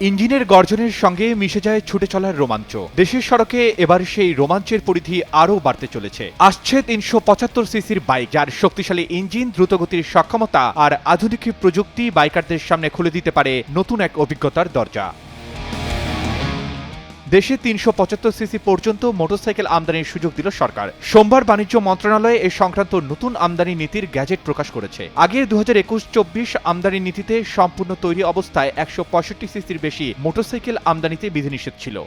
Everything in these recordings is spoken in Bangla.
ইঞ্জিনের গর্জনের সঙ্গে মিশে যায় ছুটে চলার রোমাঞ্চ। দেশের সড়কে এবার সেই রোমাঞ্চের পরিধি আরও বাড়তে চলেছে। আসছে ৩৭৫ সিসির বাইক, যার শক্তিশালী ইঞ্জিন, দ্রুতগতির সক্ষমতা আর আধুনিক প্রযুক্তি বাইকারদের সামনে খুলে দিতে পারে নতুন এক অভিজ্ঞতার দরজা। দেশে ৩৭৫ সিসি পর্যন্ত মোটরসাইকেল আমদানির সুযোগ দিল সরকার। সোমবার বাণিজ্য মন্ত্রণালয় এ সংক্রান্ত নতুন আমদানি নীতির গ্যাজেট প্রকাশ করেছে। আগে ২০২১-২৪ আমদানি নীতিতে সম্পূর্ণ তৈরি অবস্থায় ১৬৫ সিসির বেশি মোটরসাইকেল আমদানিতে বিধিনিষেধ ছিল।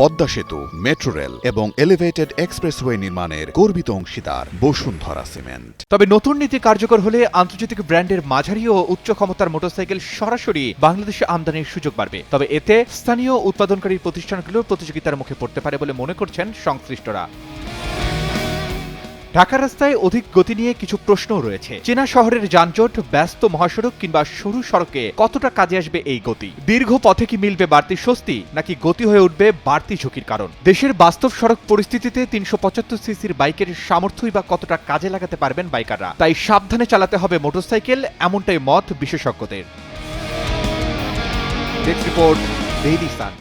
পদ্মা সেতু, মেট্রো রেল এবং এলিভেটেড এক্সপ্রেসওয়ে নির্মাণের গর্বিত অংশীদার বসুন্ধরা সিমেন্ট। তবে নতুন নীতি কার্যকর হলে আন্তর্জাতিক ব্র্যান্ডের মাঝারি ও উচ্চ ক্ষমতার মোটরসাইকেল সরাসরি বাংলাদেশে আমদানির সুযোগ বাড়বে। তবে এতে স্থানীয় উৎপাদনকারী প্রতিষ্ঠানগুলোর প্রতিযোগিতার মুখে পড়তে পারে বলে মনে করছেন সংশ্লিষ্টরা। ঢাকার রাস্তায় অধিক গতি নিয়ে কিছু প্রশ্নও রয়েছে। চেনা শহরের যানজট, ব্যস্ত মহাসড়ক কিংবা সরু সড়কে কতটা কাজে আসবে এই গতি? দীর্ঘ পথে কি মিলবে বাড়তি স্বস্তি, নাকি গতি হয়ে উঠবে বাড়তি ঝুঁকির কারণ? দেশের বাস্তব সড়ক পরিস্থিতিতে ৩৭৫ সিসির বাইকের সামর্থ্যই বা কতটা কাজে লাগাতে পারবেন বাইকাররা? তাই সাবধানে চালাতে হবে মোটরসাইকেল, এমনটাই মত বিশেষজ্ঞদের। Desk report, Daily Sun.